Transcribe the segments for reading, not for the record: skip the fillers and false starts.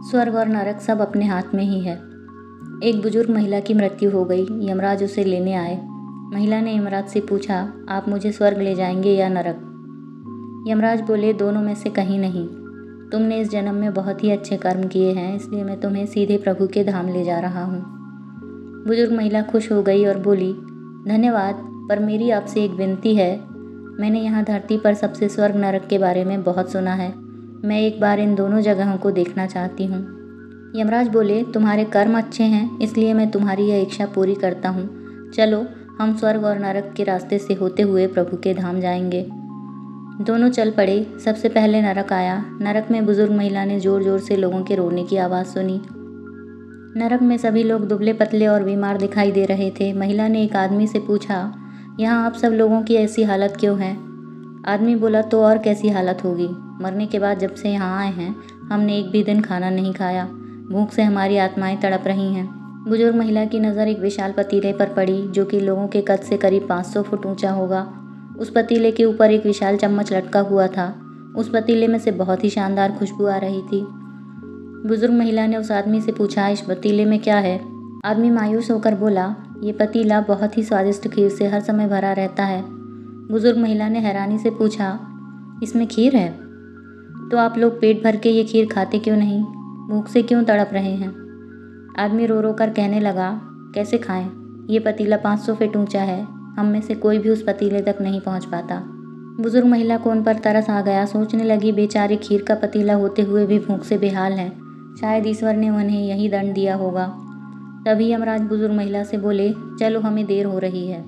स्वर्ग और नरक सब अपने हाथ में ही है। एक बुजुर्ग महिला की मृत्यु हो गई। यमराज उसे लेने आए। महिला ने यमराज से पूछा, आप मुझे स्वर्ग ले जाएंगे या नरक? यमराज बोले, दोनों में से कहीं नहीं। तुमने इस जन्म में बहुत ही अच्छे कर्म किए हैं, इसलिए मैं तुम्हें सीधे प्रभु के धाम ले जा रहा हूँ। बुजुर्ग महिला खुश हो गई और बोली, धन्यवाद, पर मेरी आपसे एक विनती है। मैंने यहाँ धरती पर सबसे स्वर्ग नरक के बारे में बहुत सुना है। मैं एक बार इन दोनों जगहों को देखना चाहती हूँ। यमराज बोले, तुम्हारे कर्म अच्छे हैं, इसलिए मैं तुम्हारी यह इच्छा पूरी करता हूँ। चलो, हम स्वर्ग और नरक के रास्ते से होते हुए प्रभु के धाम जाएंगे। दोनों चल पड़े। सबसे पहले नरक आया। नरक में बुजुर्ग महिला ने जोर जोर से लोगों के रोने की आवाज़ सुनी। नरक में सभी लोग दुबले पतले और बीमार दिखाई दे रहे थे। महिला ने एक आदमी से पूछा, यहाँ आप सब लोगों की ऐसी हालत क्यों है? आदमी बोला, तो और कैसी हालत होगी? मरने के बाद जब से यहाँ आए हैं, हमने एक भी दिन खाना नहीं खाया। भूख से हमारी आत्माएं तड़प रही हैं। बुजुर्ग महिला की नज़र एक विशाल पतीले पर पड़ी, जो कि लोगों के कद से करीब 500 फुट ऊंचा होगा। उस पतीले के ऊपर एक विशाल चम्मच लटका हुआ था। उस पतीले में से बहुत ही शानदार खुशबू आ रही थी। बुजुर्ग महिला ने उस आदमी से पूछा, इस पतीले में क्या है? आदमी मायूस होकर बोला, ये पतीला बहुत ही स्वादिष्ट खीर से हर समय भरा रहता है। बुजुर्ग महिला ने हैरानी से पूछा, इसमें खीर है? तो आप लोग पेट भर के ये खीर खाते क्यों नहीं? भूख से क्यों तड़प रहे हैं? आदमी रो रो कर कहने लगा, कैसे खाएं? ये पतीला 500 फीट ऊंचा है। हम में से कोई भी उस पतीले तक नहीं पहुंच पाता। बुजुर्ग महिला को उन पर तरस आ गया। सोचने लगी, बेचारे खीर का पतीला होते हुए भी भूख से बेहाल हैं। शायद ईश्वर ने उन्हें यही दंड दिया होगा। तभी यमराज बुजुर्ग महिला से बोले, चलो, हमें देर हो रही है।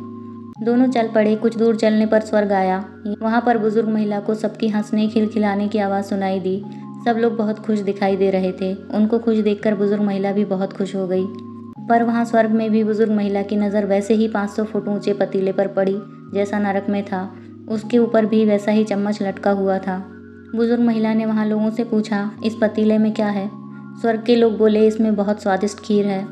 दोनों चल पड़े। कुछ दूर चलने पर स्वर्ग आया। वहाँ पर बुजुर्ग महिला को सबकी हंसने खिलखिलाने की आवाज़ सुनाई दी। सब लोग बहुत खुश दिखाई दे रहे थे। उनको खुश देखकर बुजुर्ग महिला भी बहुत खुश हो गई। पर वहाँ स्वर्ग में भी बुजुर्ग महिला की नज़र वैसे ही 500 फुट ऊंचे पतीले पर पड़ी जैसा नरक में था। उसके ऊपर भी वैसा ही चम्मच लटका हुआ था। बुजुर्ग महिला ने वहाँ लोगों से पूछा, इस पतीले में क्या है? स्वर्ग के लोग बोले, इसमें बहुत स्वादिष्ट खीर है।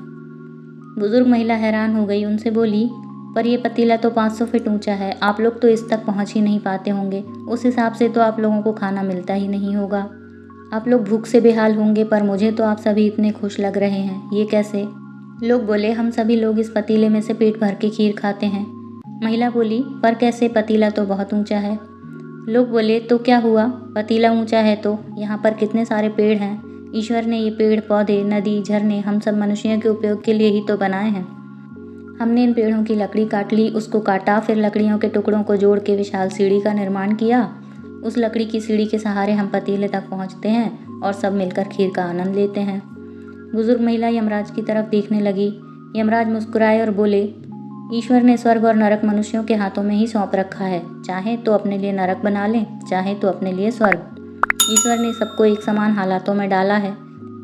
बुजुर्ग महिला हैरान हो गई। उनसे बोली, पर यह पतीला तो 500 फीट ऊंचा है। आप लोग तो इस तक पहुंच ही नहीं पाते होंगे। उस हिसाब से तो आप लोगों को खाना मिलता ही नहीं होगा। आप लोग भूख से बेहाल होंगे, पर मुझे तो आप सभी इतने खुश लग रहे हैं, ये कैसे? लोग बोले, हम सभी लोग इस पतीले में से पेट भर के खीर खाते हैं। महिला बोली, पर कैसे? पतीला तो बहुत ऊंचा है। लोग बोले, तो क्या हुआ? पतीला ऊंचा है तो यहाँ पर कितने सारे पेड़ हैं। ईश्वर ने ये पेड़ पौधे, नदी, झरने हम सब मनुष्यों के उपयोग के लिए ही तो बनाए हैं। हमने इन पेड़ों की लकड़ी काट ली, उसको काटा, फिर लकड़ियों के टुकड़ों को जोड़ के विशाल सीढ़ी का निर्माण किया। उस लकड़ी की सीढ़ी के सहारे हम पतीले तक पहुंचते हैं और सब मिलकर खीर का आनंद लेते हैं। बुजुर्ग महिला यमराज की तरफ देखने लगी। यमराज मुस्कुराए और बोले, ईश्वर ने स्वर्ग और नरक मनुष्यों के हाथों में ही सौंप रखा है। चाहे तो अपने लिए नरक बना लें, चाहे तो अपने लिए स्वर्ग। ईश्वर ने सबको एक समान हालातों में डाला है।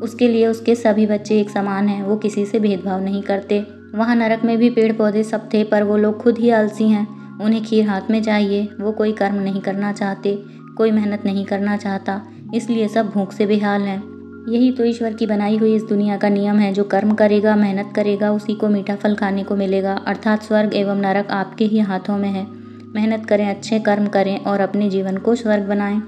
उसके लिए उसके सभी बच्चे एक समान हैं। वो किसी से भेदभाव नहीं करते। वहाँ नरक में भी पेड़ पौधे सब थे, पर वो लोग खुद ही आलसी हैं। उन्हें खीर हाथ में चाहिए। वो कोई कर्म नहीं करना चाहते, कोई मेहनत नहीं करना चाहता, इसलिए सब भूख से बेहाल हैं। यही तो ईश्वर की बनाई हुई इस दुनिया का नियम है। जो कर्म करेगा, मेहनत करेगा, उसी को मीठा फल खाने को मिलेगा। अर्थात स्वर्ग एवं नरक आपके ही हाथों में है। मेहनत करें, अच्छे कर्म करें और अपने जीवन को स्वर्ग बनाएं।